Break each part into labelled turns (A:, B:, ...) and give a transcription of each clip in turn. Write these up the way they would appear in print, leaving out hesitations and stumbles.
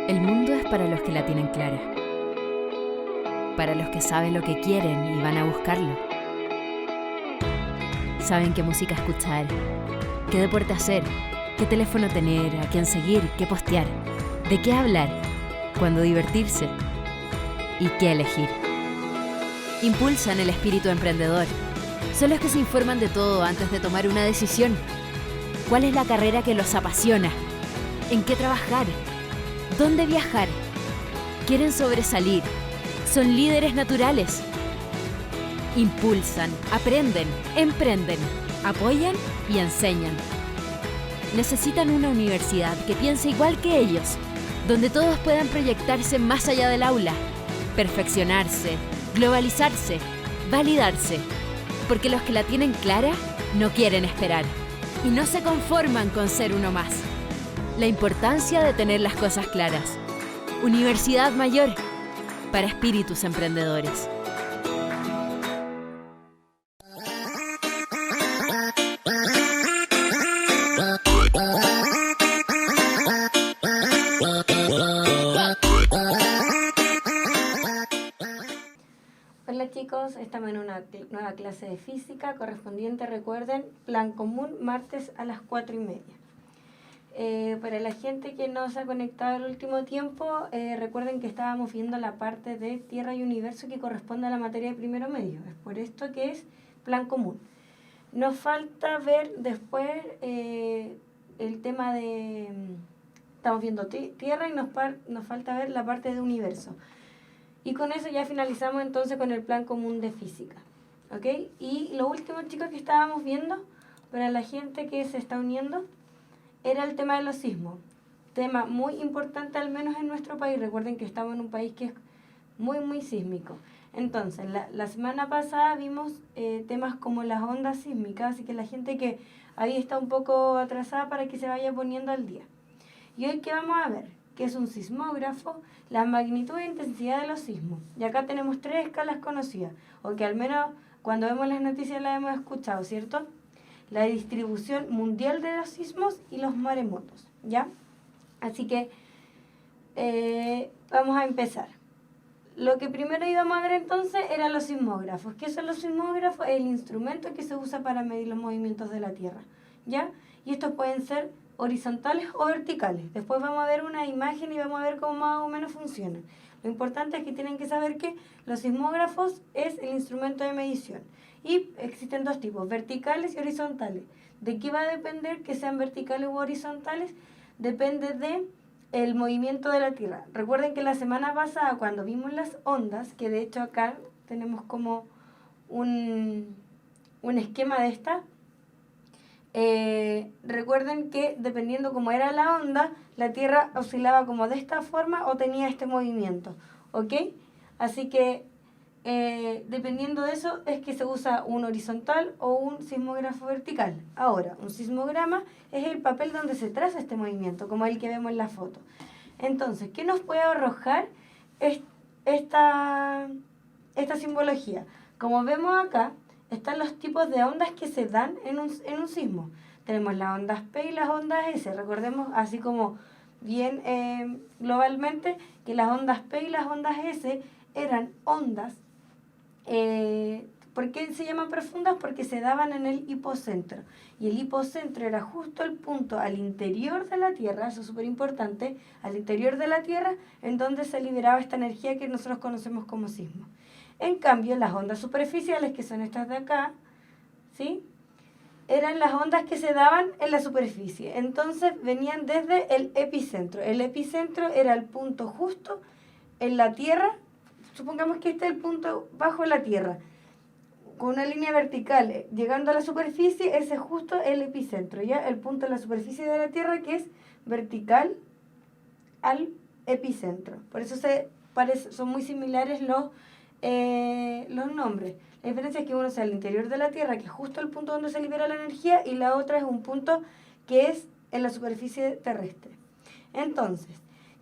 A: El mundo es para los que la tienen clara, para los que saben lo que quieren y van a buscarlo. Saben qué música escuchar, qué deporte hacer, qué teléfono tener, a quién seguir, qué postear, de qué hablar, cuándo divertirse y qué elegir. Impulsan el espíritu emprendedor. Son los que se informan de todo antes de tomar una decisión. ¿Cuál es la carrera que los apasiona? ¿En qué trabajar? ¿Dónde viajar? Quieren sobresalir. Son líderes naturales. Impulsan, aprenden, emprenden, apoyan y enseñan. Necesitan una universidad que piense igual que ellos, donde todos puedan proyectarse más allá del aula, perfeccionarse, globalizarse, validarse, porque los que la tienen clara no quieren esperar y no se conforman con ser uno más. La importancia de tener las cosas claras. Universidad Mayor, para espíritus emprendedores.
B: Hola chicos, estamos en una nueva clase de física correspondiente, recuerden, plan común, martes a las 4:30. Para la gente que no se ha conectado el último tiempo, recuerden que estábamos viendo la parte de Tierra y Universo que corresponde a la materia de primero medio. Es por esto que es plan común. Nos falta ver después el tema de... Estamos viendo Tierra y nos falta ver la parte de Universo. Y con eso ya finalizamos entonces con el plan común de física. ¿Ok? Y lo último, chicos, que estábamos viendo, para la gente que se está uniendo, era el tema de los sismos. Tema muy importante, al menos en nuestro país. Recuerden que estamos en un país que es muy, muy sísmico. Entonces, la semana pasada vimos temas como las ondas sísmicas, así que la gente que ahí está un poco atrasada para que se vaya poniendo al día. Y hoy, ¿qué vamos a ver? Que es un sismógrafo, la magnitud e intensidad de los sismos. Y acá tenemos 3 escalas conocidas, o que al menos cuando vemos las noticias las hemos escuchado, ¿cierto? La distribución mundial de los sismos y los maremotos, ¿ya? Así que vamos a empezar. Lo que primero íbamos a ver entonces eran los sismógrafos. ¿Qué son los sismógrafos? El instrumento que se usa para medir los movimientos de la Tierra, ¿ya? Y estos pueden ser horizontales o verticales. Después vamos a ver una imagen y vamos a ver cómo más o menos funcionan. Lo importante es que tienen que saber que los sismógrafos es el instrumento de medición. Y existen 2 tipos, verticales y horizontales. ¿De qué va a depender que sean verticales u horizontales? Depende de el movimiento de la Tierra. Recuerden que la semana pasada, cuando vimos las ondas, que de hecho acá tenemos como un esquema de esta, recuerden que dependiendo cómo era la onda, la Tierra oscilaba como de esta forma o tenía este movimiento, ¿ok? Así que dependiendo de eso es que se usa un horizontal o un sismógrafo vertical. Ahora, un sismograma es el papel donde se traza este movimiento, como el que vemos en la foto. Entonces, ¿qué nos puede arrojar esta simbología? Como vemos acá, están los tipos de ondas que se dan en un sismo. Tenemos las ondas P y las ondas S. Recordemos, así como bien globalmente, que las ondas P y las ondas S eran ondas. ¿Por qué se llaman profundas? Porque se daban en el hipocentro. Y el hipocentro era justo el punto al interior de la Tierra, eso es súper importante, al interior de la Tierra, en donde se liberaba esta energía que nosotros conocemos como sismo. En cambio, las ondas superficiales, que son estas de acá, ¿sí?, eran las ondas que se daban en la superficie. Entonces venían desde el epicentro. El epicentro era el punto justo en la Tierra. Supongamos que este es el punto bajo la Tierra, con una línea vertical, llegando a la superficie, ese es justo el epicentro, ¿ya? El punto en la superficie de la Tierra que es vertical al epicentro. Por eso son muy similares los nombres. La diferencia es que uno es el interior de la Tierra, que es justo el punto donde se libera la energía, y la otra es un punto que es en la superficie terrestre. Entonces,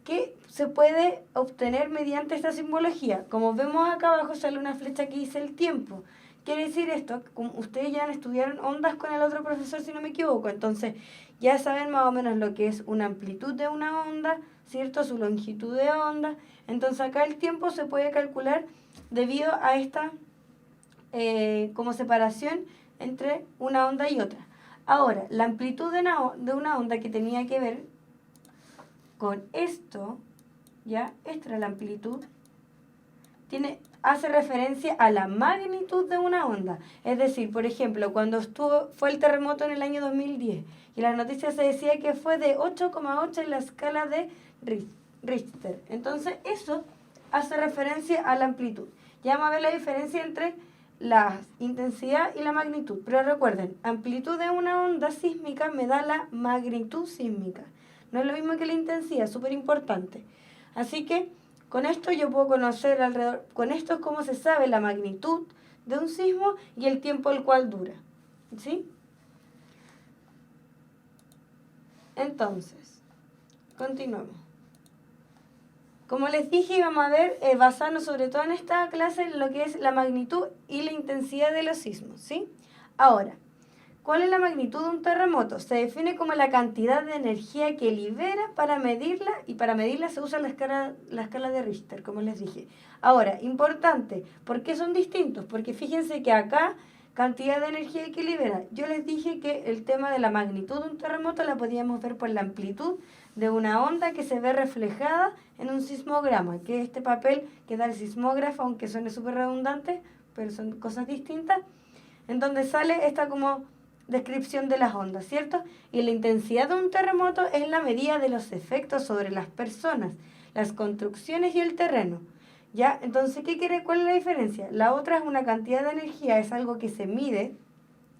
B: ¿qué se puede obtener mediante esta simbología? Como vemos acá abajo sale una flecha que dice el tiempo. Quiere decir esto, como ustedes ya estudiaron ondas con el otro profesor, si no me equivoco, entonces ya saben más o menos lo que es una amplitud de una onda, ¿cierto? Su longitud de onda. Entonces acá el tiempo se puede calcular debido a esta como separación entre una onda y otra. Ahora, la amplitud de una onda que tenía que ver con esto, ¿ya? Esta era la amplitud, hace referencia a la magnitud de una onda. Es decir, por ejemplo, cuando fue el terremoto en el año 2010 y la noticia se decía que fue de 8,8 en la escala de Richter. Entonces, eso hace referencia a la amplitud. Ya vamos a ver la diferencia entre la intensidad y la magnitud. Pero recuerden, amplitud de una onda sísmica me da la magnitud sísmica. No es lo mismo que la intensidad, súper importante. Así que con esto yo puedo conocer con esto es cómo se sabe la magnitud de un sismo y el tiempo el cual dura. ¿Sí? Entonces, continuamos. Como les dije, vamos a ver, basarnos sobre todo en esta clase, en lo que es la magnitud y la intensidad de los sismos, ¿sí? Ahora, ¿cuál es la magnitud de un terremoto? Se define como la cantidad de energía que libera para medirla, y para medirla se usa la escala de Richter, como les dije. Ahora, importante, ¿por qué son distintos? Porque fíjense que acá, cantidad de energía que libera, yo les dije que el tema de la magnitud de un terremoto la podíamos ver por la amplitud de una onda que se ve reflejada en un sismograma, que es este papel que da el sismógrafo, aunque suene súper redundante, pero son cosas distintas, en donde sale esta como descripción de las ondas, ¿cierto? Y la intensidad de un terremoto es la medida de los efectos sobre las personas, las construcciones y el terreno. ¿Ya? Entonces, ¿cuál es la diferencia? La otra es una cantidad de energía, es algo que se mide.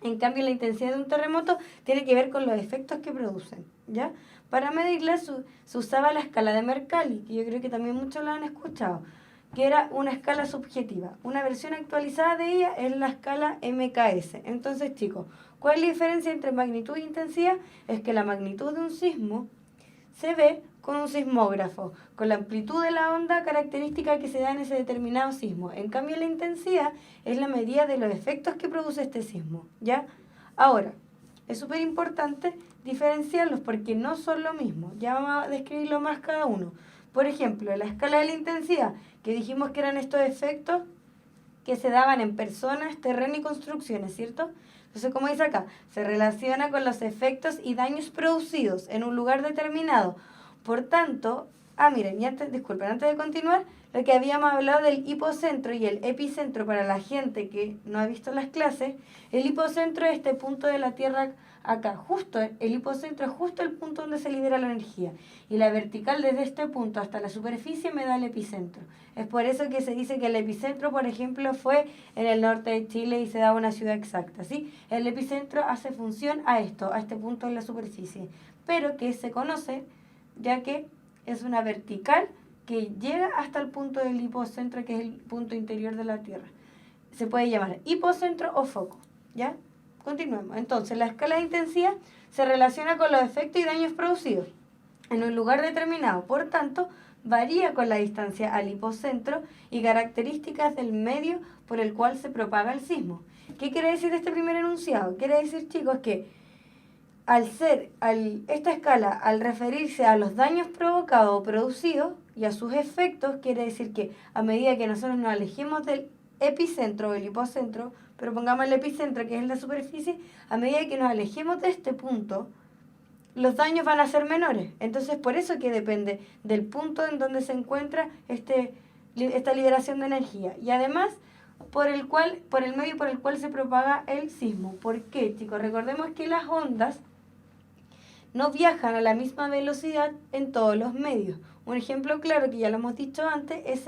B: En cambio, la intensidad de un terremoto tiene que ver con los efectos que producen, ¿ya? Para medirla se usaba la escala de Mercalli, que yo creo que también muchos la han escuchado, que era una escala subjetiva. Una versión actualizada de ella es la escala MKS. Entonces, chicos, ¿cuál es la diferencia entre magnitud e intensidad? Es que la magnitud de un sismo se ve con un sismógrafo, con la amplitud de la onda característica que se da en ese determinado sismo. En cambio, la intensidad es la medida de los efectos que produce este sismo, ¿ya? Ahora, es súper importante diferenciarlos porque no son lo mismo. Ya vamos a describirlo más cada uno. Por ejemplo, la escala de la intensidad, que dijimos que eran estos efectos que se daban en personas, terreno y construcciones, ¿cierto? Entonces, como dice acá, se relaciona con los efectos y daños producidos en un lugar determinado. Por tanto, miren, antes de continuar, lo que habíamos hablado del hipocentro y el epicentro para la gente que no ha visto las clases, el hipocentro es este punto de la Tierra acá, el hipocentro es justo el punto donde se libera la energía. Y la vertical desde este punto hasta la superficie me da el epicentro. Es por eso que se dice que el epicentro, por ejemplo, fue en el norte de Chile y se da una ciudad exacta, ¿sí? El epicentro hace función a este punto en la superficie, pero que se conoce ya que es una vertical que llega hasta el punto del hipocentro, que es el punto interior de la Tierra. Se puede llamar hipocentro o foco, ¿ya? Continuemos. Entonces, la escala de intensidad se relaciona con los efectos y daños producidos en un lugar determinado. Por tanto, varía con la distancia al hipocentro y características del medio por el cual se propaga el sismo. ¿Qué quiere decir este primer enunciado? Quiere decir, chicos, que esta escala, al referirse a los daños provocados o producidos y a sus efectos, quiere decir que a medida que nosotros nos alejemos del epicentro o el hipocentro, pero pongamos el epicentro que es la superficie, a medida que nos alejemos de este punto, los daños van a ser menores. Entonces, por eso que depende del punto en donde se encuentra esta liberación de energía. Y además, por el medio por el cual se propaga el sismo. ¿Por qué, chicos? Recordemos que las ondas no viajan a la misma velocidad en todos los medios. Un ejemplo claro, que ya lo hemos dicho antes, es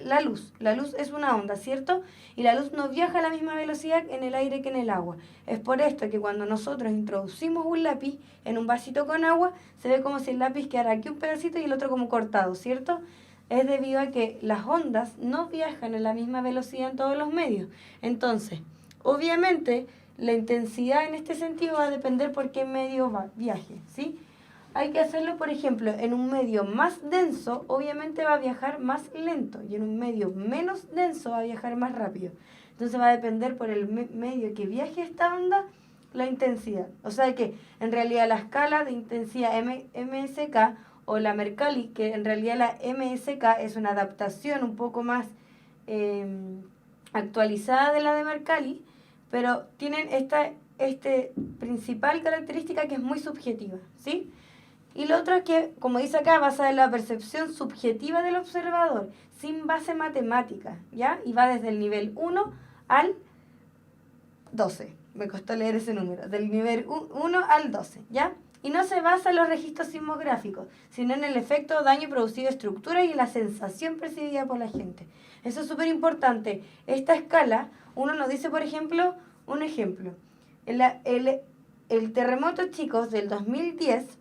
B: la luz. La luz es una onda, ¿cierto? Y la luz no viaja a la misma velocidad en el aire que en el agua. Es por esto que cuando nosotros introducimos un lápiz en un vasito con agua, se ve como si el lápiz quedara aquí un pedacito y el otro como cortado, ¿cierto? Es debido a que las ondas no viajan a la misma velocidad en todos los medios. Entonces, obviamente, la intensidad en este sentido va a depender por qué medio viaje, ¿sí? Hay que hacerlo, por ejemplo, en un medio más denso, obviamente va a viajar más lento, y en un medio menos denso va a viajar más rápido. Entonces va a depender por el medio que viaje esta onda, la intensidad. O sea que en realidad la escala de intensidad MSK o la Mercalli, que en realidad la MSK es una adaptación un poco más actualizada de la de Mercalli, pero tienen esta principal característica que es muy subjetiva, ¿sí? Y lo otro es que, como dice acá, basada en la percepción subjetiva del observador, sin base matemática, ¿ya? Y va desde el nivel 1 al 12. Me costó leer ese número. Del nivel 1 al 12, ¿ya? Y no se basa en los registros sismográficos, sino en el efecto o daño producido a estructura y en la sensación percibida por la gente. Eso es súper importante. Esta escala, uno nos dice, por ejemplo, un ejemplo. El terremoto, chicos, del 2010,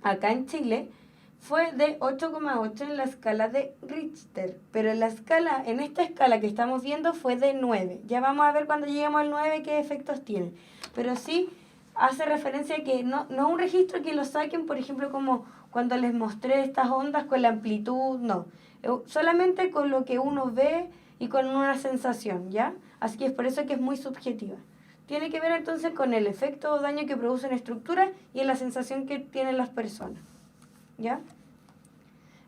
B: acá en Chile, fue de 8,8 en la escala de Richter, pero en esta escala que estamos viendo fue de 9. Ya vamos a ver cuando lleguemos al 9 qué efectos tiene. Pero sí hace referencia a que no es un registro que lo saquen, por ejemplo, como cuando les mostré estas ondas con la amplitud, no. Solamente con lo que uno ve y con una sensación, ¿ya? Así que es por eso que es muy subjetiva. Tiene que ver entonces con el efecto o daño que producen estructuras y en la sensación que tienen las personas, ¿ya?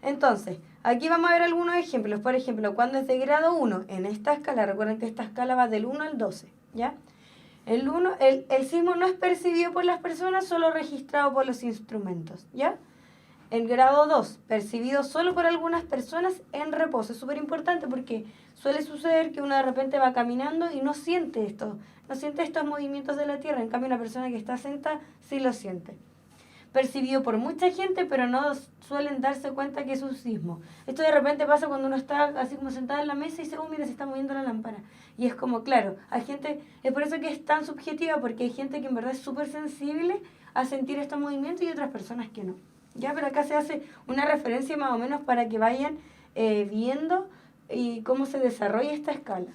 B: Entonces, aquí vamos a ver algunos ejemplos. Por ejemplo, cuando es de grado 1, en esta escala, recuerden que esta escala va del 1 al 12, ¿ya? El sismo no es percibido por las personas, solo registrado por los instrumentos, ¿ya? El grado 2, percibido solo por algunas personas en reposo. Es súper importante porque suele suceder que uno de repente va caminando y no siente estos movimientos de la Tierra. En cambio, una persona que está sentada sí lo siente. Percibido por mucha gente, pero no suelen darse cuenta que es un sismo. Esto de repente pasa cuando uno está así como sentado en la mesa y dice, oh, mira, se está moviendo la lámpara. Y es como, claro, hay gente, es por eso que es tan subjetiva, porque hay gente que en verdad es súper sensible a sentir estos movimientos y otras personas que no. Ya, pero acá se hace una referencia más o menos para que vayan viendo y cómo se desarrolla esta escala.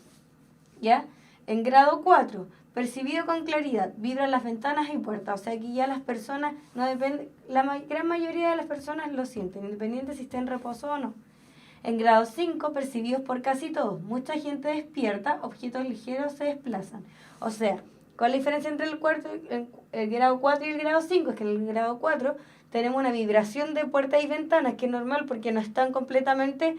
B: ¿Ya? En grado 4, percibido con claridad, vibran las ventanas y puertas. O sea, aquí ya las personas, no depende, gran mayoría de las personas lo sienten, independiente si está en reposo o no. En grado 5, percibidos por casi todos. Mucha gente despierta, objetos ligeros se desplazan. O sea, ¿cuál es la diferencia entre el grado 4 y el grado 5? Es que en el grado 4 tenemos una vibración de puertas y ventanas, que es normal porque no están completamente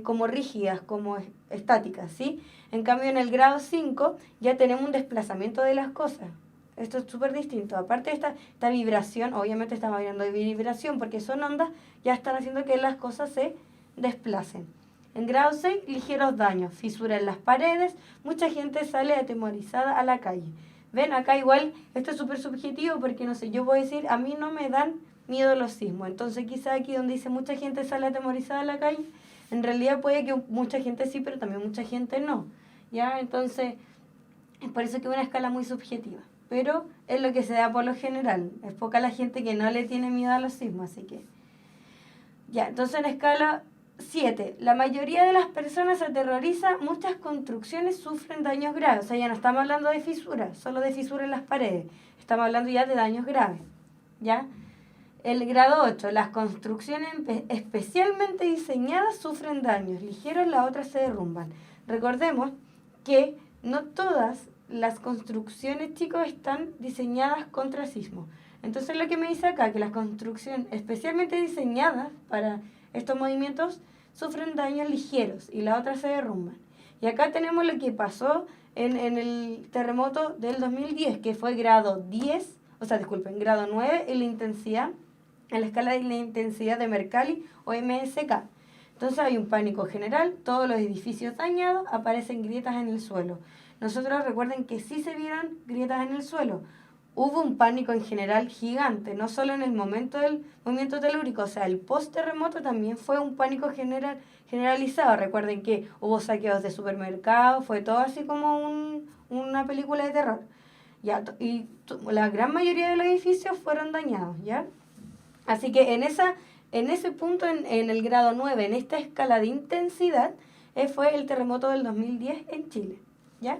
B: como rígidas, como estáticas, ¿sí? En cambio, en el grado 5 ya tenemos un desplazamiento de las cosas. Esto es súper distinto. Aparte de esta vibración, obviamente estamos hablando de vibración porque son ondas, ya están haciendo que las cosas se desplacen. En grado 6, ligeros daños, fisuras en las paredes, mucha gente sale atemorizada a la calle. Ven, acá igual, esto es súper subjetivo porque, no sé, yo puedo decir, a mí no me dan miedo los sismos. Entonces quizá aquí donde dice mucha gente sale atemorizada a la calle, en realidad puede que mucha gente sí, pero también mucha gente no. ¿Ya? Entonces, es por eso que es una escala muy subjetiva. Pero es lo que se da por lo general. Es poca la gente que no le tiene miedo a los sismos, así que... Ya, entonces en escala 7, la mayoría de las personas se aterroriza, muchas construcciones sufren daños graves. O sea, ya no estamos hablando de fisuras, solo de fisuras en las paredes. Estamos hablando ya de daños graves. ¿Ya? El grado 8, las construcciones especialmente diseñadas sufren daños ligeros, las otras se derrumban. Recordemos que no todas las construcciones, chicos, están diseñadas contra sismo. Entonces lo que me dice acá, que las construcciones especialmente diseñadas para estos movimientos sufren daños ligeros y las otras se derrumban. Y acá tenemos lo que pasó en el terremoto del 2010, que fue grado 10, grado 9 en la intensidad, en la escala de la intensidad de Mercalli o MSK. Entonces hay un pánico general, todos los edificios dañados, aparecen grietas en el suelo. Nosotros recuerden que sí se vieron grietas en el suelo. Hubo un pánico en general gigante, no solo en el momento del movimiento telúrico, o sea, el post-terremoto también fue un pánico generalizado. Recuerden que hubo saqueos de supermercados, fue todo así como una película de terror. Ya, la gran mayoría de los edificios fueron dañados, ¿ya? Así que en ese punto, en el grado 9, en esta escala de intensidad, fue el terremoto del 2010 en Chile, ¿ya?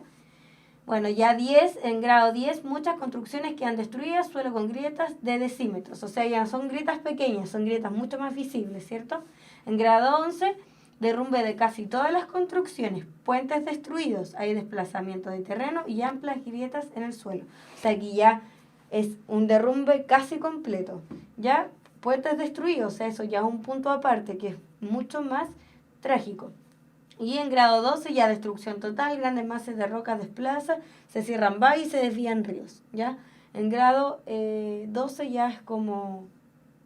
B: Bueno, ya 10, en grado 10, muchas construcciones quedan destruidas, suelo con grietas de decímetros. O sea, ya no son grietas pequeñas, son grietas mucho más visibles, ¿cierto? En grado 11, derrumbe de casi todas las construcciones, puentes destruidos, hay desplazamiento de terreno y amplias grietas en el suelo. O sea, aquí ya es un derrumbe casi completo. Ya puentes destruidos, o sea, eso ya es un punto aparte, que es mucho más trágico. Y en grado 12 ya destrucción total, grandes masas de roca desplazan, se cierran valles y se desvían ríos, ¿ya? En grado 12 ya es como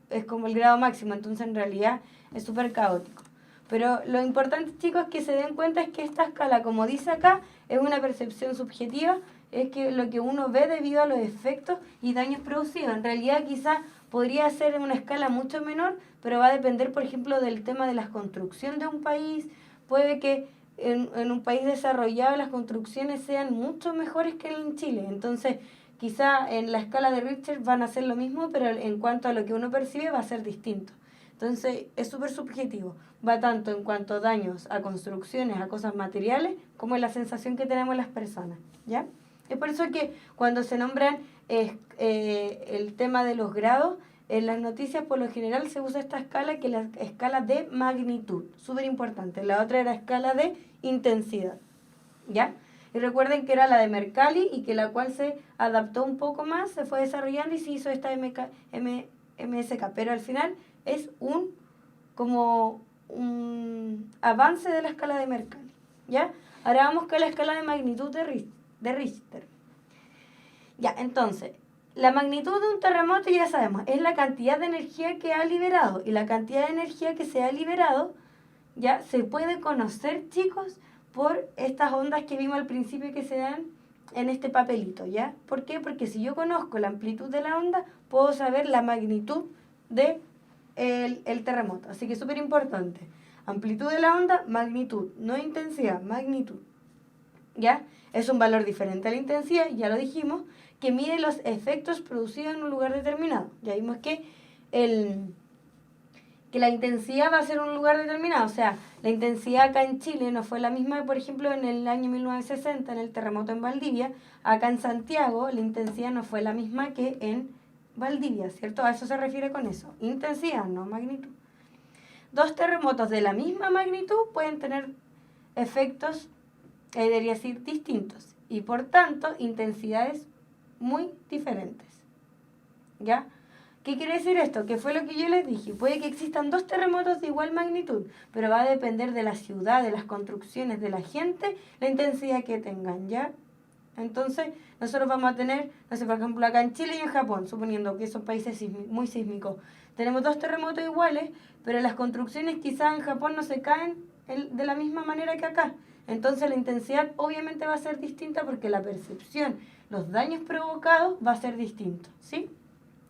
B: el grado máximo, entonces en realidad es súper caótico. Pero lo importante, chicos, que se den cuenta es que esta escala, como dice acá, es una percepción subjetiva, es que lo que uno ve debido a los efectos y daños producidos. En realidad quizás podría ser en una escala mucho menor, pero va a depender, por ejemplo, del tema de la construcción de un país. Puede que en un país desarrollado las construcciones sean mucho mejores que en Chile. Entonces, quizá en la escala de Richter van a ser lo mismo, pero en cuanto a lo que uno percibe va a ser distinto. Entonces, es súper subjetivo. Va tanto en cuanto a daños a construcciones, a cosas materiales, como en la sensación que tenemos las personas, ¿ya? Es por eso que cuando se nombran el tema de los grados, en las noticias por lo general se usa esta escala, que es la escala de magnitud, súper importante. La otra era escala de intensidad, ¿ya? Y recuerden que era la de Mercalli y que la cual se adaptó un poco más, se fue desarrollando y se hizo esta MSK, pero al final es como un avance de la escala de Mercalli, ¿ya? Ahora vamos con la escala de magnitud de Richter. Ya, entonces, la magnitud de un terremoto ya sabemos, es la cantidad de energía que ha liberado, y la cantidad de energía que se ha liberado ya se puede conocer, chicos, por estas ondas que vimos al principio que se dan en este papelito, ¿ya? ¿Por qué? Porque si yo conozco la amplitud de la onda, puedo saber la magnitud de el terremoto. Así que es súper importante. Amplitud de la onda, magnitud. No intensidad, magnitud. ¿Ya? Es un valor diferente a la intensidad, ya lo dijimos, que mide los efectos producidos en un lugar determinado. Ya vimos que la intensidad va a ser un lugar determinado. O sea, la intensidad acá en Chile no fue la misma, por ejemplo, en el año 1960, en el terremoto en Valdivia. Acá en Santiago, la intensidad no fue la misma que en Valdivia, ¿cierto? A eso se refiere con eso. Intensidad, no magnitud. Dos terremotos de la misma magnitud pueden tener efectos, debería decir, distintos. Y por tanto, intensidades muy diferentes. ¿Ya? ¿Qué quiere decir esto? Que fue lo que yo les dije. Puede que existan dos terremotos de igual magnitud, pero va a depender de la ciudad, de las construcciones, de la gente, la intensidad que tengan, ¿ya? Entonces, nosotros vamos a tener, no sé, por ejemplo, acá en Chile y en Japón, suponiendo que son países muy sísmicos, tenemos dos terremotos iguales, pero las construcciones quizás en Japón no se caen de la misma manera que acá. Entonces, la intensidad obviamente va a ser distinta porque la percepción, los daños provocados va a ser distinto, ¿sí?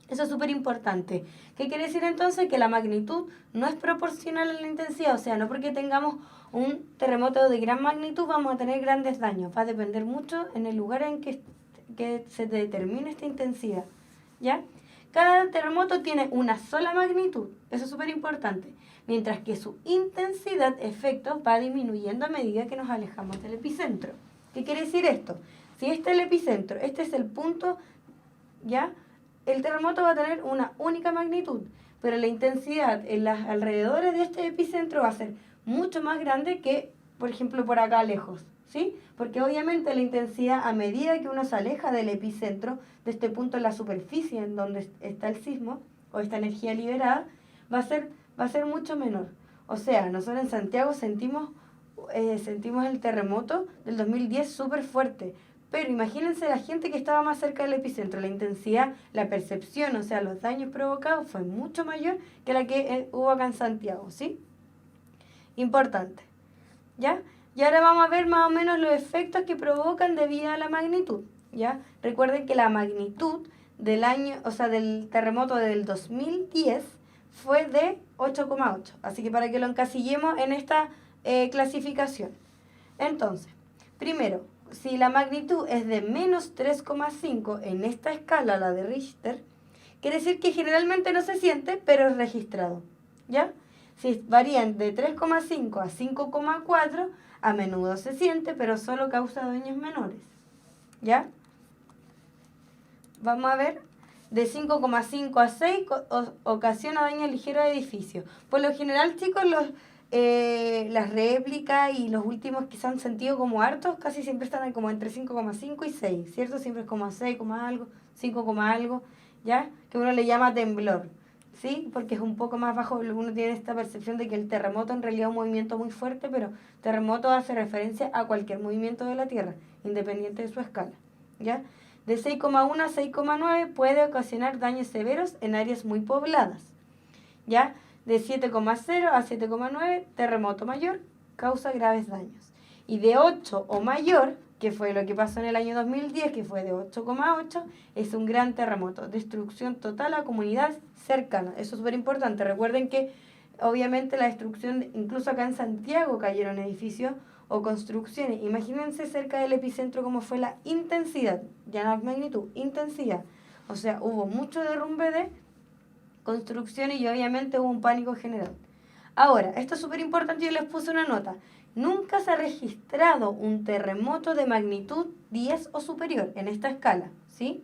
B: Eso es súper importante. ¿Qué quiere decir entonces? Que la magnitud no es proporcional a la intensidad. O sea, no porque tengamos un terremoto de gran magnitud vamos a tener grandes daños. Va a depender mucho en el lugar en que se determine esta intensidad, ¿ya? Cada terremoto tiene una sola magnitud. Eso es súper importante. Mientras que su intensidad, efecto, va disminuyendo a medida que nos alejamos del epicentro. ¿Qué quiere decir esto? Si este es el epicentro, este es el punto, ¿ya? El terremoto va a tener una única magnitud, pero la intensidad en los alrededores de este epicentro va a ser mucho más grande que, por ejemplo, por acá lejos, ¿sí? Porque obviamente la intensidad, a medida que uno se aleja del epicentro, de este punto en la superficie en donde está el sismo, o esta energía liberada, va a ser mucho menor. O sea, nosotros en Santiago sentimos el terremoto del 2010 súper fuerte. Pero imagínense la gente que estaba más cerca del epicentro, la intensidad, la percepción, o sea, los daños provocados fue mucho mayor que la que hubo acá en Santiago, ¿sí? Importante, ¿ya? Y ahora vamos a ver más o menos los efectos que provocan debido a la magnitud, ¿ya? Recuerden que la magnitud del terremoto del 2010 fue de 8,8, así que para que lo encasillemos en esta clasificación. Entonces, primero, si la magnitud es de menos 3,5 en esta escala, la de Richter, quiere decir que generalmente no se siente, pero es registrado, ¿ya? Si varían de 3,5 a 5,4, a menudo se siente, pero solo causa daños menores, ¿ya? Vamos a ver, de 5,5 a 6 ocasiona daños ligeros a edificios. Por lo general, chicos, las réplicas y los últimos que se han sentido como hartos casi siempre están como entre 5,5 y 6, ¿cierto? Siempre es como 6, algo, 5, algo, ¿ya? Que uno le llama temblor, ¿sí? Porque es un poco más bajo, uno tiene esta percepción de que el terremoto en realidad es un movimiento muy fuerte, pero terremoto hace referencia a cualquier movimiento de la Tierra, independiente de su escala, ¿ya? De 6,1 a 6,9 puede ocasionar daños severos en áreas muy pobladas, ¿ya? De 7,0 a 7,9, terremoto mayor, causa graves daños. Y de 8 o mayor, que fue lo que pasó en el año 2010, que fue de 8,8, es un gran terremoto, destrucción total a comunidades cercanas. Eso es súper importante. Recuerden que obviamente la destrucción, incluso acá en Santiago cayeron edificios o construcciones. Imagínense cerca del epicentro cómo fue la intensidad, ya no es magnitud, intensidad. O sea, hubo mucho derrumbe de construcciones y obviamente hubo un pánico general. Ahora, esto es súper importante, yo les puse una nota. Nunca se ha registrado un terremoto de magnitud 10 o superior en esta escala, ¿sí?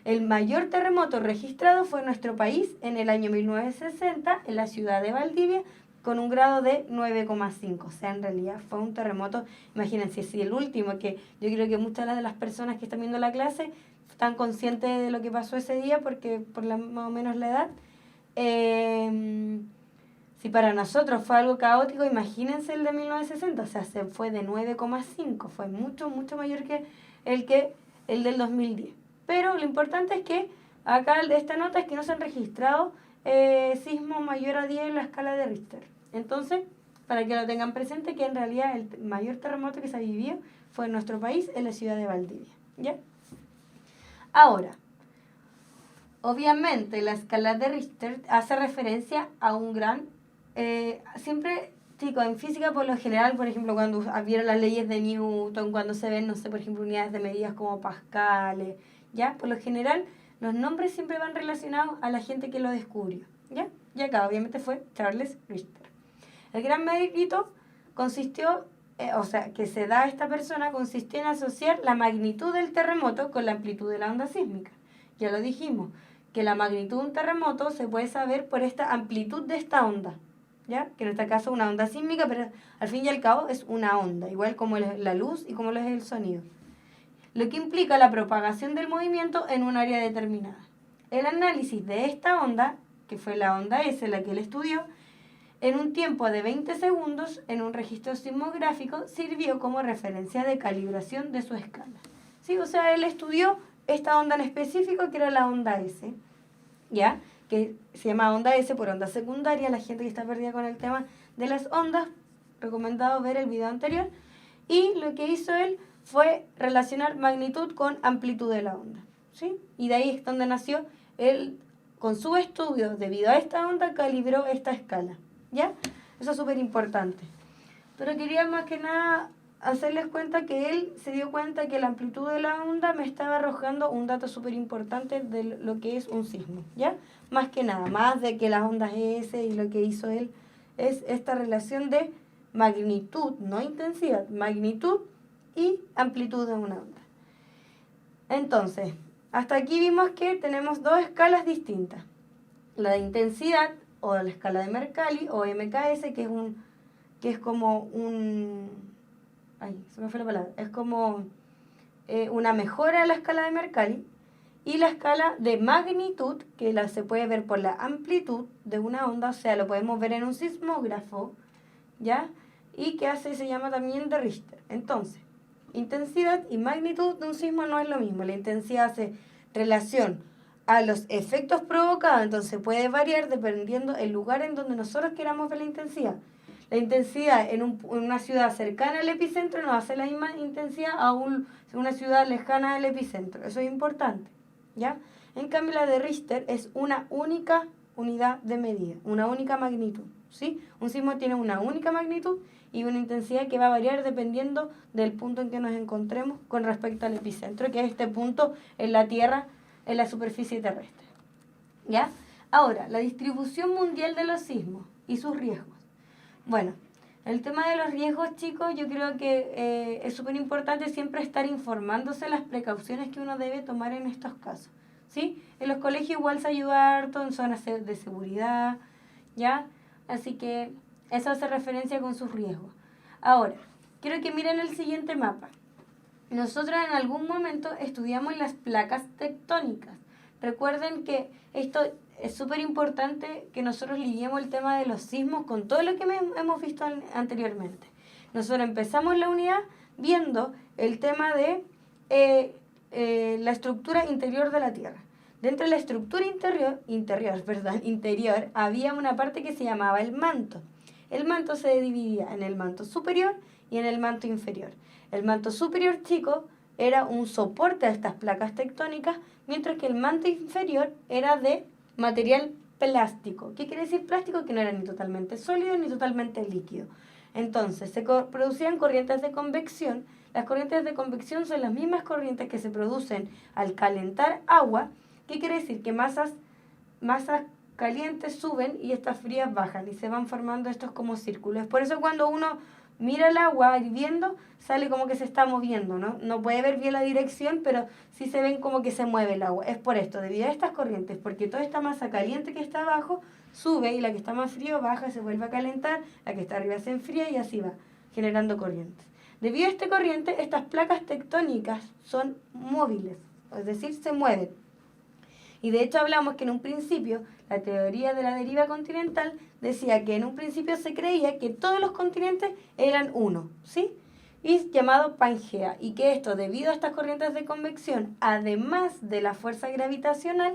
B: El mayor terremoto registrado fue en nuestro país en el año 1960 en la ciudad de Valdivia con un grado de 9,5. O sea, en realidad fue un terremoto, imagínense, si el último, que yo creo que muchas de las personas que están viendo la clase están conscientes de lo que pasó ese día porque por más o menos la edad. Si para nosotros fue algo caótico, imagínense el de 1960, o sea, se fue de 9,5, fue mucho, mucho mayor que el del 2010. Pero lo importante es que acá de esta nota es que no se han registrado sismos mayor a 10 en la escala de Richter. Entonces, para que lo tengan presente, que en realidad el mayor terremoto que se ha vivido fue en nuestro país, en la ciudad de Valdivia. ¿Ya? Ahora, obviamente la escala de Richter hace referencia a un gran... siempre, chicos, en física por lo general, por ejemplo, cuando vieron las leyes de Newton, cuando se ven, no sé, por ejemplo, unidades de medidas como pascales, ¿ya? Por lo general, los nombres siempre van relacionados a la gente que lo descubrió, ¿ya? Y acá, obviamente, fue Charles Richter. El gran mérito consistió, que se da a esta persona, consistió en asociar la magnitud del terremoto con la amplitud de la onda sísmica. Ya lo dijimos, que la magnitud de un terremoto se puede saber por esta amplitud de esta onda, ¿ya? Que en este caso es una onda sísmica, pero al fin y al cabo es una onda, igual como es la luz y como lo es el sonido. Lo que implica la propagación del movimiento en un área determinada. El análisis de esta onda, que fue la onda S, la que él estudió, en un tiempo de 20 segundos, en un registro sismográfico, sirvió como referencia de calibración de su escala. ¿Sí? O sea, él estudió esta onda en específico, que era la onda S, ¿ya? Que se llama onda S por onda secundaria. La gente que está perdida con el tema de las ondas, recomendado ver el video anterior. Y lo que hizo él fue relacionar magnitud con amplitud de la onda, ¿sí? Y de ahí es donde nació él, con su estudio, debido a esta onda, calibró esta escala, ¿ya? Eso es súper importante. Pero quería más que nada hacerles cuenta que él se dio cuenta que la amplitud de la onda me estaba arrojando un dato súper importante de lo que es un sismo, ¿ya? Más que nada, más de que las ondas S y lo que hizo él es esta relación de magnitud, no intensidad, magnitud y amplitud de una onda. Entonces, hasta aquí vimos que tenemos dos escalas distintas. La de intensidad, o la escala de Mercalli, o MKS, que es como un... Ay, se me fue la palabra. Es como una mejora de la escala de Mercalli. Y la escala de magnitud, que se puede ver por la amplitud de una onda, o sea, lo podemos ver en un sismógrafo, ¿ya? Y que se llama también de Richter. Entonces, intensidad y magnitud de un sismo no es lo mismo. La intensidad hace relación a los efectos provocados, entonces puede variar dependiendo el lugar en donde nosotros queramos ver la intensidad. La intensidad en una ciudad cercana al epicentro no hace la misma intensidad a una ciudad lejana al epicentro. Eso es importante, ¿ya? En cambio, la de Richter es una única unidad de medida, una única magnitud, ¿sí? Un sismo tiene una única magnitud y una intensidad que va a variar dependiendo del punto en que nos encontremos con respecto al epicentro, que es este punto en la Tierra, en la superficie terrestre, ¿ya? Ahora, la distribución mundial de los sismos y sus riesgos. Bueno, el tema de los riesgos, chicos, yo creo que es súper importante siempre estar informándose las precauciones que uno debe tomar en estos casos, ¿sí? En los colegios igual se ayuda harto en zonas de seguridad, ¿ya? Así que eso hace referencia con sus riesgos. Ahora, quiero que miren el siguiente mapa. Nosotros en algún momento estudiamos las placas tectónicas. Recuerden que esto es súper importante que nosotros lidiemos el tema de los sismos con todo lo que hemos visto anteriormente. Nosotros empezamos la unidad viendo el tema de la estructura interior de la Tierra. Dentro de la estructura interior había una parte que se llamaba el manto. El manto se dividía en el manto superior y en el manto inferior. El manto superior chico era un soporte a estas placas tectónicas, mientras que el manto inferior era de material plástico. ¿Qué quiere decir plástico? Que no era ni totalmente sólido ni totalmente líquido. Entonces, se producían corrientes de convección. Las corrientes de convección son las mismas corrientes que se producen al calentar agua. ¿Qué quiere decir? Que masas calientes suben y estas frías bajan y se van formando estos como círculos. Por eso cuando uno mira el agua hirviendo, sale como que se está moviendo, ¿no? No puede ver bien la dirección, pero sí se ven como que se mueve el agua. Es por esto, debido a estas corrientes, porque toda esta masa caliente que está abajo sube y la que está más fría baja, se vuelve a calentar, la que está arriba se enfría y así va, generando corrientes. Debido a esta corriente, estas placas tectónicas son móviles, es decir, se mueven. Y de hecho hablamos que en un principio, la teoría de la deriva continental decía que en un principio se creía que todos los continentes eran uno, ¿sí? Y es llamado Pangea, y que esto, debido a estas corrientes de convección, además de la fuerza gravitacional,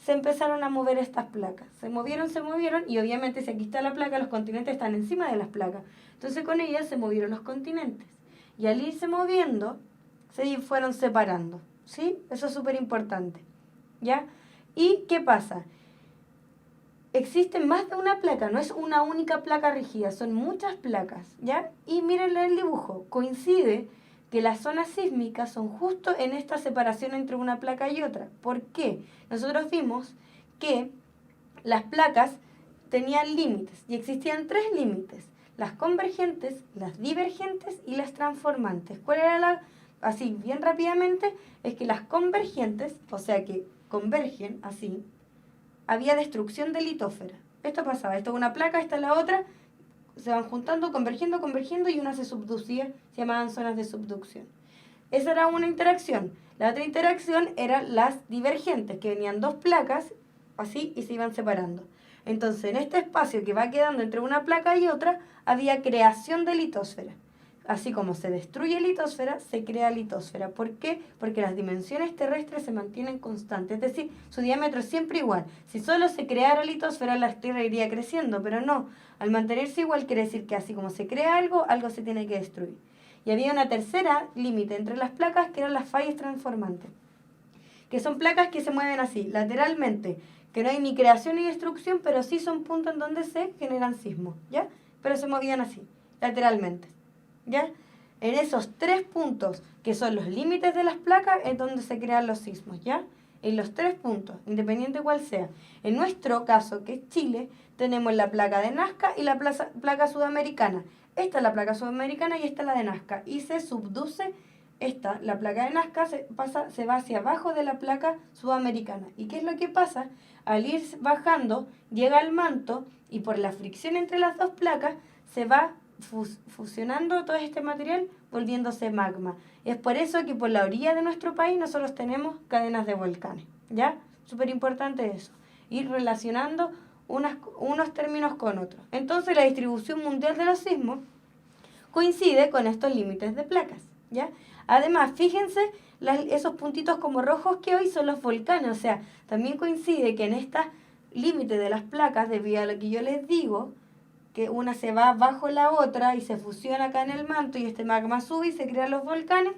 B: se empezaron a mover estas placas. Se movieron, y obviamente si aquí está la placa, los continentes están encima de las placas. Entonces con ellas se movieron los continentes. Y al irse moviendo, se fueron separando, ¿sí? Eso es súper importante, ¿ya? ¿Y qué pasa? Existen más de una placa, no es una única placa rígida, son muchas placas, ¿ya? Y miren el dibujo, coincide que las zonas sísmicas son justo en esta separación entre una placa y otra. ¿Por qué? Nosotros vimos que las placas tenían límites y existían 3 límites: las convergentes, las divergentes y las transformantes. ¿Cuál era la...? Así, bien rápidamente, es que las convergentes, o sea que convergen así, había destrucción de litósfera. Esto pasaba, esto es una placa, esta es la otra, se van juntando, convergiendo y una se subducía, se llamaban zonas de subducción. Esa era una interacción. La otra interacción eran las divergentes, que venían 2 placas, así, y se iban separando. Entonces, en este espacio que va quedando entre una placa y otra, había creación de litósfera. Así como se destruye litósfera, se crea litósfera. ¿Por qué? Porque las dimensiones terrestres se mantienen constantes, es decir, su diámetro es siempre igual. Si solo se creara litósfera, la Tierra iría creciendo, pero no. Al mantenerse igual quiere decir que así como se crea algo, algo se tiene que destruir. Y había una tercera límite entre las placas, que eran las fallas transformantes, que son placas que se mueven así, lateralmente, que no hay ni creación ni destrucción, pero sí son puntos en donde se generan sismos, ¿ya? Pero se movían así, lateralmente, ¿ya? En esos 3 puntos, que son los límites de las placas, es donde se crean los sismos, ¿ya? En los 3 puntos, independiente cuál sea. En nuestro caso, que es Chile, tenemos la placa de Nazca y la placa sudamericana. Esta es la placa sudamericana y esta es la de Nazca. Y se subduce la placa de Nazca, se va hacia abajo de la placa sudamericana. ¿Y qué es lo que pasa? Al ir bajando, llega al manto y por la fricción entre las 2 placas se va fusionando todo este material, volviéndose magma. Es por eso que por la orilla de nuestro país nosotros tenemos cadenas de volcanes, ¿ya? Súper importante eso, ir relacionando unos términos con otros. Entonces la distribución mundial de los sismos coincide con estos límites de placas, ¿ya? Además, fíjense esos puntitos como rojos que hoy son los volcanes, o sea, también coincide que en estos límites de las placas, debido a lo que yo les digo, que una se va bajo la otra y se fusiona acá en el manto y este magma sube y se crean los volcanes,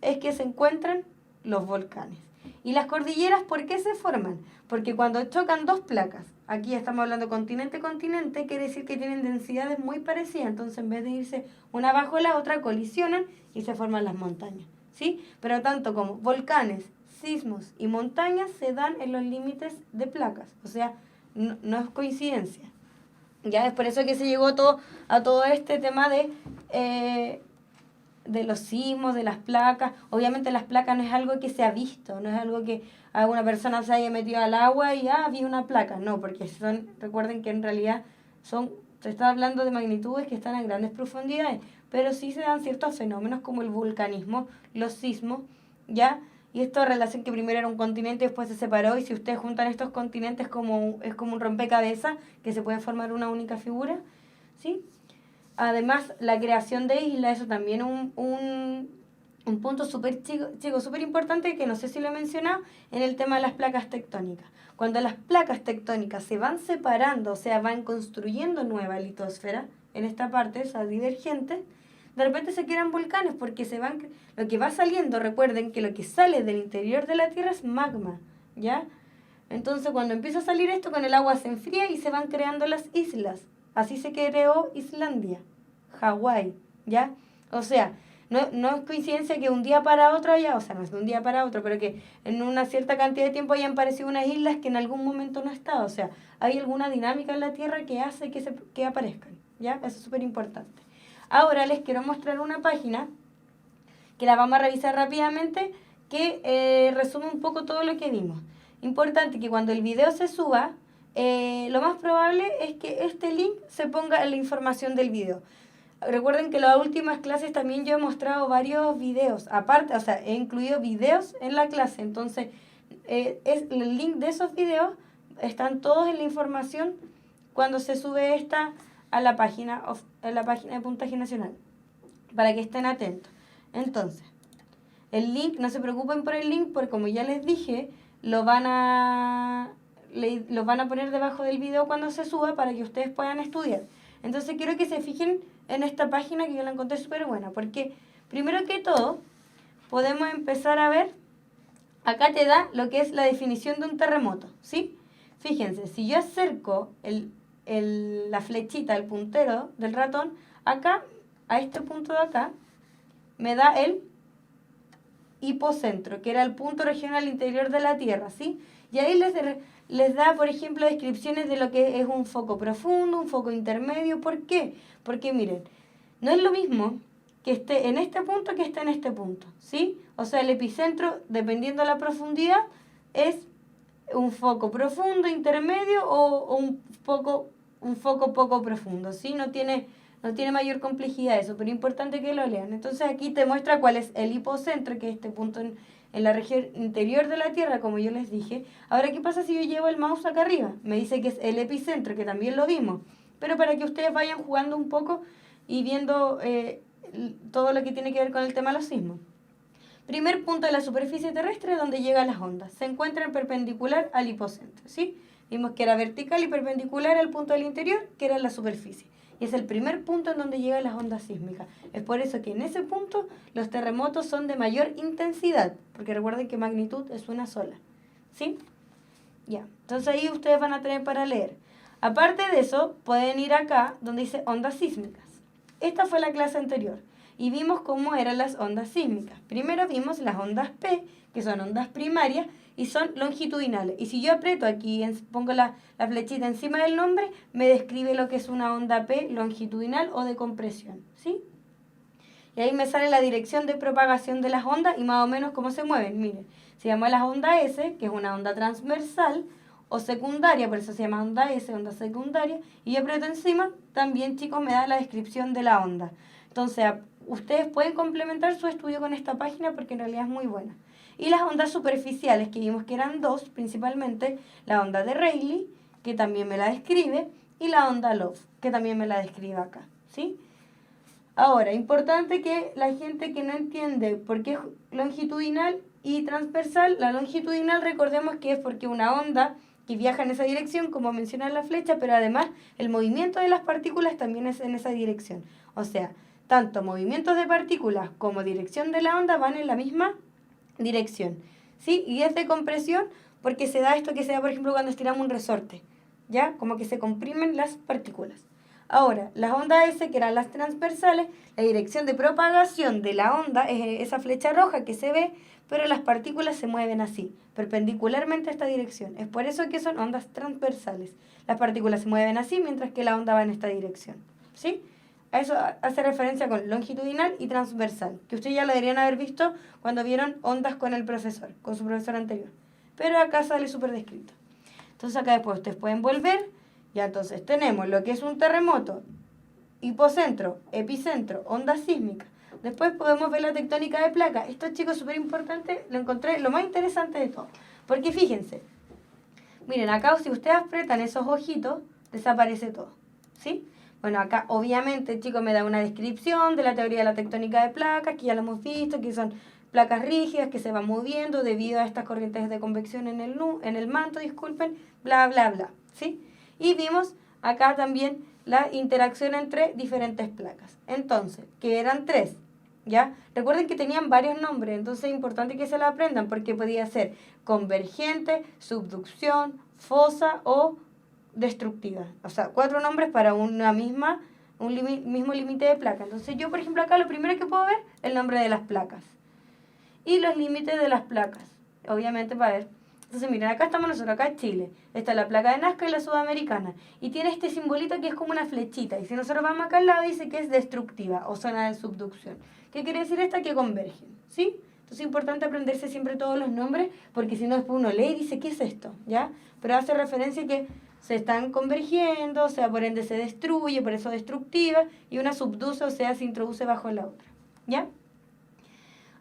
B: es que se encuentran los volcanes. ¿Y las cordilleras por qué se forman? Porque cuando chocan 2 placas, aquí estamos hablando continente-continente, quiere decir que tienen densidades muy parecidas, entonces en vez de irse una bajo la otra, colisionan y se forman las montañas, ¿sí? Pero tanto como volcanes, sismos y montañas se dan en los límites de placas, o sea, no es coincidencia. Ya es por eso que se llegó a todo este tema de los sismos, de las placas. Obviamente las placas no es algo que se ha visto, no es algo que alguna persona se haya metido al agua y vi una placa. No, porque recuerden que en realidad se está hablando de magnitudes que están a grandes profundidades, pero sí se dan ciertos fenómenos como el vulcanismo, los sismos, ¿ya? Y esto en relación que primero era un continente y después se separó, y si ustedes juntan estos continentes es como un rompecabezas que se puede formar una única figura, ¿sí? Además, la creación de islas, eso también un punto súper chico, súper importante, que no sé si lo he mencionado, en el tema de las placas tectónicas. Cuando las placas tectónicas se van separando, o sea, van construyendo nueva litosfera en esta parte, o sea, divergente, de repente se crean volcanes porque lo que va saliendo, recuerden que lo que sale del interior de la Tierra es magma, ¿ya? Entonces, cuando empieza a salir esto, con el agua se enfría y se van creando las islas. Así se creó Islandia, Hawái, ¿ya? O sea, no es coincidencia que un día para otro haya, o sea, no es de un día para otro, pero que en una cierta cantidad de tiempo hayan aparecido unas islas que en algún momento no estaban. O sea, hay alguna dinámica en la Tierra que hace que aparezcan, ¿ya? Eso es súper importante. Ahora les quiero mostrar una página que la vamos a revisar rápidamente, que resume un poco todo lo que vimos. Importante que cuando el video se suba, lo más probable es que este link se ponga en la información del video. Recuerden que en las últimas clases también yo he mostrado varios videos, aparte, o sea, he incluido videos en la clase, entonces el link de esos videos están todos en la información cuando se sube esta a la página de Puntaje Nacional, para que estén atentos. Entonces, el link, no se preocupen por el link, porque como ya les dije, lo van a poner debajo del video cuando se suba para que ustedes puedan estudiar. Entonces quiero que se fijen en esta página, que yo la encontré súper buena, porque primero que todo podemos empezar a ver, acá te da lo que es la definición de un terremoto, ¿sí? Fíjense, si yo acerco la flechita, el puntero del ratón, acá, a este punto de acá, me da el hipocentro, que era el punto regional interior de la Tierra, ¿sí? Y ahí les da, por ejemplo, descripciones de lo que es un foco profundo, un foco intermedio. ¿Por qué? Porque miren, no es lo mismo que esté en este punto que esté en este punto, ¿sí? O sea, el epicentro, dependiendo de la profundidad, es un foco profundo, intermedio o un foco poco profundo, ¿sí? No tiene mayor complejidad eso, pero es importante que lo lean. Entonces aquí te muestra cuál es el hipocentro, que es este punto en la región interior de la Tierra, como yo les dije. Ahora, ¿qué pasa si yo llevo el mouse acá arriba? Me dice que es el epicentro, que también lo vimos, pero para que ustedes vayan jugando un poco y viendo todo lo que tiene que ver con el tema de los sismos. Primer punto de la superficie terrestre donde llegan las ondas. Se encuentran perpendicular al hipocentro, ¿sí? Vimos que era vertical y perpendicular al punto del interior, que era la superficie. Y es el primer punto en donde llegan las ondas sísmicas. Es por eso que en ese punto los terremotos son de mayor intensidad, porque recuerden que magnitud es una sola, ¿sí? Ya, entonces ahí ustedes van a tener para leer. Aparte de eso, pueden ir acá donde dice ondas sísmicas. Esta fue la clase anterior y vimos cómo eran las ondas sísmicas. Primero vimos las ondas P, que son ondas primarias y son longitudinales. Y si yo aprieto aquí, pongo la flechita encima del nombre, me describe lo que es una onda P longitudinal o de compresión, ¿sí? Y ahí me sale la dirección de propagación de las ondas y más o menos cómo se mueven. Miren, se llama la onda S, que es una onda transversal o secundaria, por eso se llama onda S, onda secundaria. Y yo aprieto encima, también, chicos, me da la descripción de la onda. Entonces, ustedes pueden complementar su estudio con esta página porque en realidad es muy buena. Y las ondas superficiales, que vimos que eran dos, principalmente la onda de Rayleigh, que también me la describe, y la onda Love, que también me la describe acá, ¿sí? Ahora, importante que la gente que no entiende por qué es longitudinal y transversal, la longitudinal recordemos que es porque una onda que viaja en esa dirección, como menciona la flecha, pero además el movimiento de las partículas también es en esa dirección. O sea, tanto movimientos de partículas como dirección de la onda van en la misma dirección, ¿sí? Y es de compresión porque se da esto que se da, por ejemplo, cuando estiramos un resorte, ¿ya? Como que se comprimen las partículas. Ahora, las ondas S, que eran las transversales, la dirección de propagación de la onda es esa flecha roja que se ve, pero las partículas se mueven así, perpendicularmente a esta dirección. Es por eso que son ondas transversales. Las partículas se mueven así, mientras que la onda va en esta dirección, ¿sí? A eso hace referencia con longitudinal y transversal, que ustedes ya lo deberían haber visto cuando vieron ondas con el profesor, con su profesor anterior. Pero acá sale súper descrito. Entonces acá después ustedes pueden volver. Ya entonces tenemos lo que es un terremoto, hipocentro, epicentro, onda sísmica. Después podemos ver la tectónica de placas. Esto, chicos, es súper importante, lo encontré lo más interesante de todo. Porque fíjense, miren, acá si ustedes apretan esos ojitos, desaparece todo, ¿sí? Bueno, acá obviamente, chicos, me da una descripción de la teoría de la tectónica de placas, que ya lo hemos visto, que son placas rígidas que se van moviendo debido a estas corrientes de convección en el manto, disculpen, bla, bla, bla, ¿sí? Y vimos acá también la interacción entre diferentes placas. Entonces, que eran 3, ¿ya? Recuerden que tenían varios nombres, entonces es importante que se la aprendan porque podía ser convergente, subducción, fosa o destructiva. O sea, 4 nombres para una mismo límite de placa. Entonces yo, por ejemplo, acá lo primero que puedo ver es el nombre de las placas. Y los límites de las placas. Obviamente para ver. Entonces miren, acá estamos nosotros, acá es Chile. Está la placa de Nazca y la sudamericana. Y tiene este simbolito que es como una flechita. Y si nosotros vamos acá al lado dice que es destructiva o zona de subducción. ¿Qué quiere decir esta? Que convergen. ¿Sí? Entonces es importante aprenderse siempre todos los nombres porque si no después uno lee y dice, ¿qué es esto? ¿Ya? Pero hace referencia a que se están convergiendo, o sea, por ende se destruye, por eso destructiva, y una subduce, o sea, se introduce bajo la otra. ¿Ya?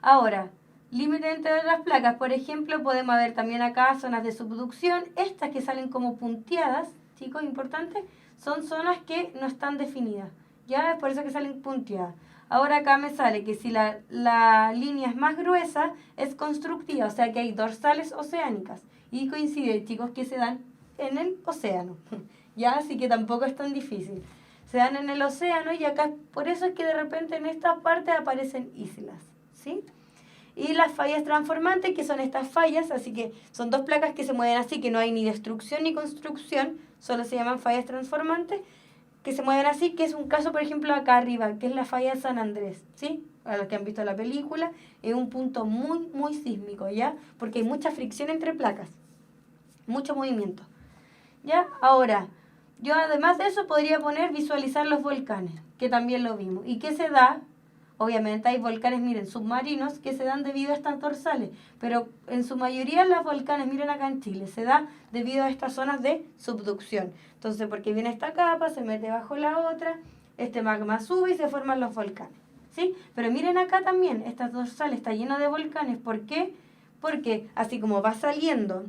B: Ahora, límite entre las placas, por ejemplo, podemos ver también acá zonas de subducción. Estas que salen como punteadas, chicos, importante, son zonas que no están definidas. ¿Ya? Es por eso que salen punteadas. Ahora acá me sale que si la línea es más gruesa, es constructiva, o sea que hay dorsales oceánicas. Y coincide, chicos, que se dan en el océano, ya, así que tampoco es tan difícil. Se dan en el océano y acá, por eso es que de repente en esta parte aparecen islas, ¿sí? Y las fallas transformantes, que son estas fallas, así que son 2 placas que se mueven así, que no hay ni destrucción ni construcción, solo se llaman fallas transformantes, que se mueven así, que es un caso, por ejemplo, acá arriba, que es la falla de San Andrés, ¿sí? Para los que han visto la película, es un punto muy, muy sísmico, ¿ya? Porque hay mucha fricción entre placas, mucho movimiento. ¿Ya? Ahora, yo además de eso podría poner visualizar los volcanes, que también lo vimos. ¿Y qué se da? Obviamente hay volcanes, miren, submarinos, que se dan debido a estas dorsales, pero en su mayoría los volcanes, miren acá en Chile, se da debido a estas zonas de subducción. Entonces, porque viene esta capa, se mete bajo la otra, este magma sube y se forman los volcanes, ¿sí? Pero miren acá también, esta dorsal está llena de volcanes. ¿Por qué? Porque así como va saliendo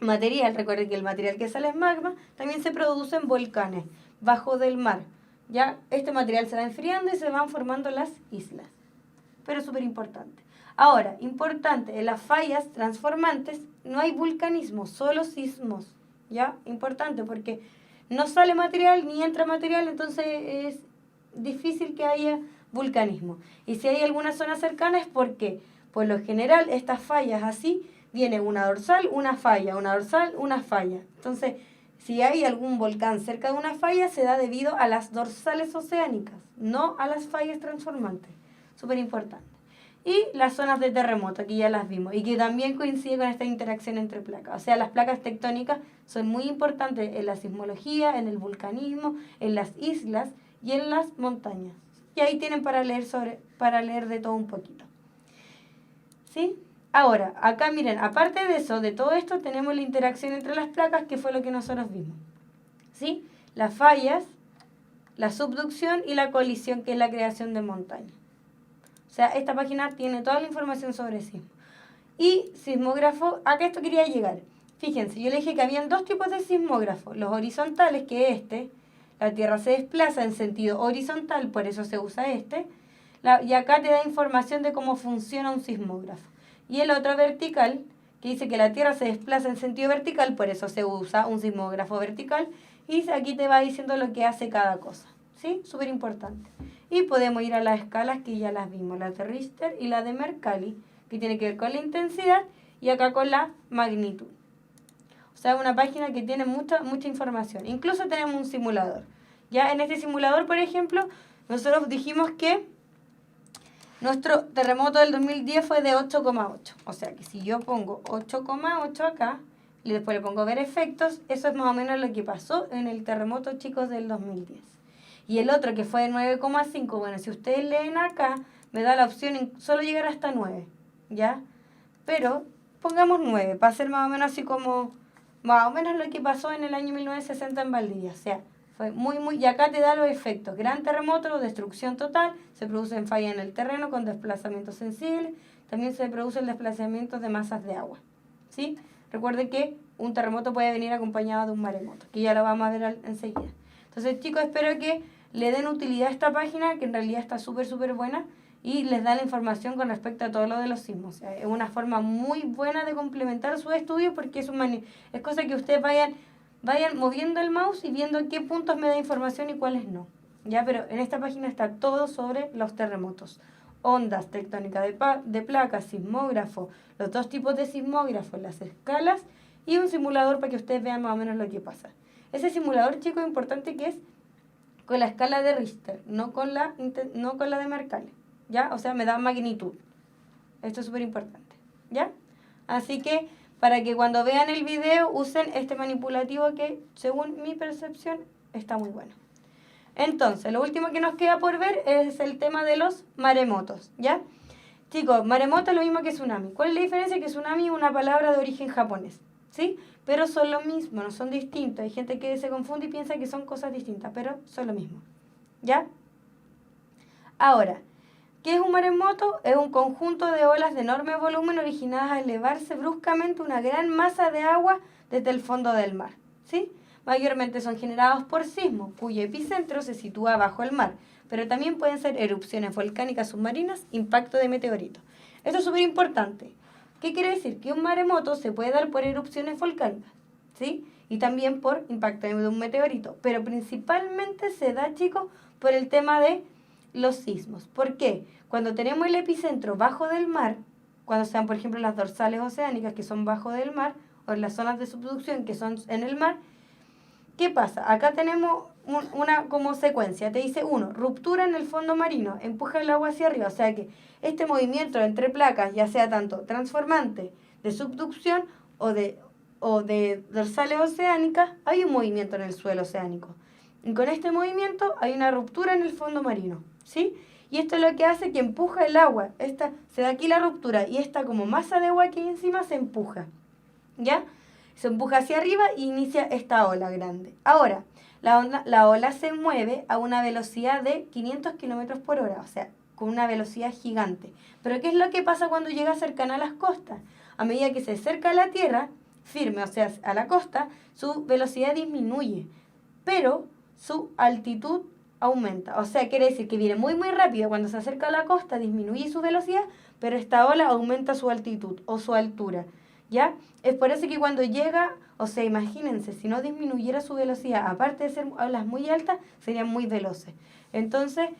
B: material, recuerden que el material que sale es magma, también se producen volcanes bajo del mar. Ya este material se va enfriando y se van formando las islas. Pero es súper importante. Ahora, importante, en las fallas transformantes no hay vulcanismo, solo sismos. ¿Ya? Importante porque no sale material ni entra material, entonces es difícil que haya vulcanismo. Y si hay alguna zona cercana es porque, por lo general, estas fallas así, viene una dorsal, una falla, una dorsal, una falla. Entonces, si hay algún volcán cerca de una falla, se da debido a las dorsales oceánicas, no a las fallas transformantes. Súper importante. Y las zonas de terremoto, aquí ya las vimos, y que también coincide con esta interacción entre placas. O sea, las placas tectónicas son muy importantes en la sismología, en el vulcanismo, en las islas y en las montañas. Y ahí tienen para leer de todo un poquito. ¿Sí? Ahora, acá miren, aparte de eso, de todo esto, tenemos la interacción entre las placas, que fue lo que nosotros vimos. ¿Sí? Las fallas, la subducción y la colisión, que es la creación de montañas. O sea, esta página tiene toda la información sobre sismo. Y sismógrafo, acá esto quería llegar. Fíjense, yo le dije que habían 2 tipos de sismógrafos. Los horizontales, que la Tierra se desplaza en sentido horizontal, por eso se usa y acá te da información de cómo funciona un sismógrafo. Y el otro vertical, que dice que la Tierra se desplaza en sentido vertical, por eso se usa un sismógrafo vertical. Y aquí te va diciendo lo que hace cada cosa. ¿Sí? Súper importante. Y podemos ir a las escalas que ya las vimos, la de Richter y la de Mercalli, que tiene que ver con la intensidad y acá con la magnitud. O sea, una página que tiene mucha información. Incluso tenemos un simulador. Ya en este simulador, por ejemplo, nosotros dijimos que nuestro terremoto del 2010 fue de 8,8. O sea que si yo pongo 8,8 acá y después le pongo ver efectos, eso es más o menos lo que pasó en el terremoto, chicos, del 2010. Y el otro que fue de 9,5, bueno, si ustedes leen acá, me da la opción en solo llegar hasta 9, ¿ya? Pero pongamos 9, para ser más o menos así como, más o menos lo que pasó en el año 1960 en Valdivia. O sea, Y acá te da los efectos. Gran terremoto, destrucción total, se producen fallas en el terreno con desplazamientos sensibles, también se producen desplazamientos de masas de agua, ¿sí? Recuerden que un terremoto puede venir acompañado de un maremoto, que ya lo vamos a ver enseguida. Entonces, chicos, espero que le den utilidad a esta página, que en realidad está súper buena, y les da la información con respecto a todo lo de los sismos. O sea, es una forma muy buena de complementar sus estudios, porque es cosa que ustedes vayan moviendo el mouse y viendo qué puntos me da información y cuáles no. ¿Ya? Pero en esta página está todo sobre los terremotos. Ondas, tectónica de placas, sismógrafo, los 2 tipos de sismógrafos, las escalas y un simulador para que ustedes vean más o menos lo que pasa. Ese simulador, chicos, es importante que es con la escala de Richter, no con la de Mercalli, ¿ya? O sea, me da magnitud. Esto es súper importante, ¿ya? Así que para que cuando vean el video usen este manipulativo que, según mi percepción, está muy bueno. Entonces, lo último que nos queda por ver es el tema de los maremotos, ¿ya? Chicos, maremoto es lo mismo que tsunami. ¿Cuál es la diferencia? Que tsunami es una palabra de origen japonés, ¿sí? Pero son lo mismo, no son distintos. Hay gente que se confunde y piensa que son cosas distintas, pero son lo mismo, ¿ya? Ahora, ¿qué es un maremoto? Es un conjunto de olas de enorme volumen originadas al elevarse bruscamente una gran masa de agua desde el fondo del mar, ¿sí? Mayormente son generados por sismos, cuyo epicentro se sitúa bajo el mar, pero también pueden ser erupciones volcánicas submarinas, impacto de meteoritos. Esto es súper importante. ¿Qué quiere decir? Que un maremoto se puede dar por erupciones volcánicas, ¿sí? Y también por impacto de un meteorito, pero principalmente se da, chicos, por el tema de los sismos. ¿Por qué? Cuando tenemos el epicentro bajo del mar, cuando sean, por ejemplo, las dorsales oceánicas que son bajo del mar, o las zonas de subducción que son en el mar, ¿qué pasa? Acá tenemos una como secuencia. Te dice 1, ruptura en el fondo marino, empuja el agua hacia arriba. O sea que este movimiento entre placas, ya sea tanto transformante de subducción o de dorsales oceánicas, hay un movimiento en el suelo oceánico. Y con este movimiento hay una ruptura en el fondo marino, ¿sí? Y esto es lo que hace que empuja el agua. Se da aquí la ruptura y esta como masa de agua que hay encima se empuja, ¿ya? Se empuja hacia arriba y inicia esta ola grande. Ahora, la ola se mueve a una velocidad de 500 kilómetros por hora, o sea, con una velocidad gigante. Pero ¿qué es lo que pasa cuando llega cercana a las costas? A medida que se acerca a la tierra firme, o sea, a la costa, su velocidad disminuye, pero su altitud aumenta. O sea, quiere decir que viene muy rápido. Cuando se acerca a la costa disminuye su velocidad, pero esta ola aumenta su altitud o su altura, ¿ya? Es por eso que cuando llega, o sea, imagínense, si no disminuyera su velocidad, aparte de ser olas muy altas, serían muy veloces. Entonces,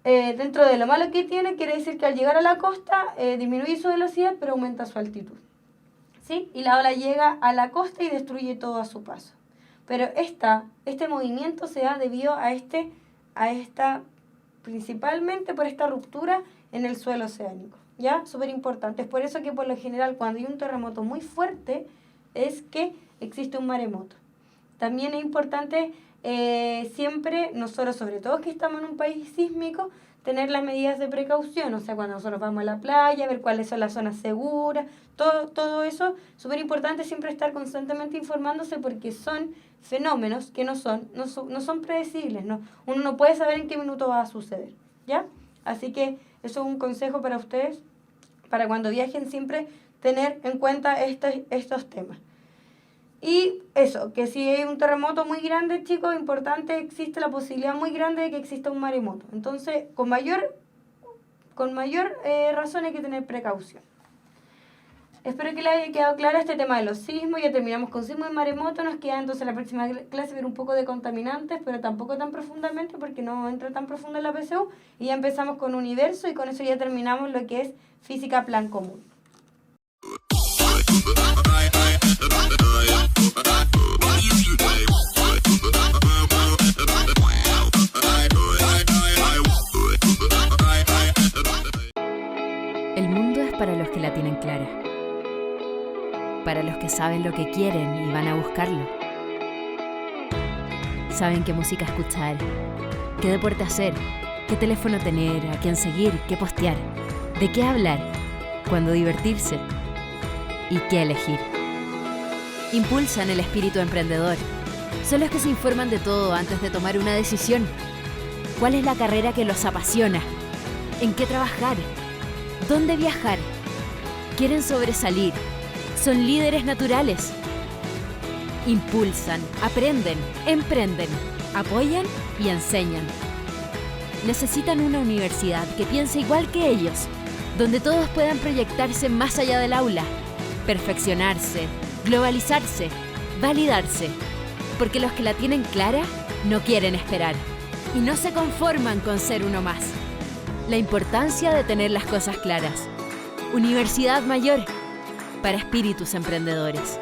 B: dentro de lo malo que tiene, quiere decir que al llegar a la costa, disminuye su velocidad, pero aumenta su altitud, ¿sí? Y la ola llega a la costa y destruye todo a su paso. Pero este movimiento se da debido a esta, principalmente por esta ruptura en el suelo oceánico, ¿ya? Súper importante. Es por eso que por lo general cuando hay un terremoto muy fuerte es que existe un maremoto. También es importante siempre, nosotros sobre todo que estamos en un país sísmico, tener las medidas de precaución, o sea, cuando nosotros vamos a la playa, ver cuáles son las zonas seguras, todo eso, súper importante siempre estar constantemente informándose porque son fenómenos que no son predecibles, ¿no? Uno no puede saber en qué minuto va a suceder, ¿ya? Así que eso es un consejo para ustedes, para cuando viajen siempre tener en cuenta estos temas. Y eso, que si hay un terremoto muy grande, chicos, importante, existe la posibilidad muy grande de que exista un maremoto. Entonces, con mayor razón hay que tener precaución. Espero que les haya quedado claro este tema de los sismos. Ya terminamos con sismo y maremoto. Nos queda entonces la próxima clase ver un poco de contaminantes, pero tampoco tan profundamente porque no entra tan profundo en la PSU. Y ya empezamos con universo y con eso ya terminamos lo que es física plan común.
A: El mundo es para los que la tienen clara, para los que saben lo que quieren y van a buscarlo. Saben qué música escuchar, qué deporte hacer, qué teléfono tener, a quién seguir, qué postear, de qué hablar, cuándo divertirse y qué elegir. Impulsan el espíritu emprendedor, Son los que se informan de todo antes de tomar una decisión. ¿Cuál es la carrera que los apasiona? ¿En qué trabajar? ¿Dónde viajar? Quieren sobresalir. Son líderes naturales. Impulsan, aprenden, emprenden, apoyan y enseñan. Necesitan una universidad que piense igual que ellos, donde todos puedan proyectarse más allá del aula, perfeccionarse, globalizarse, validarse, porque los que la tienen clara no quieren esperar y no se conforman con ser uno más. La importancia de tener las cosas claras. Universidad Mayor, para espíritus emprendedores.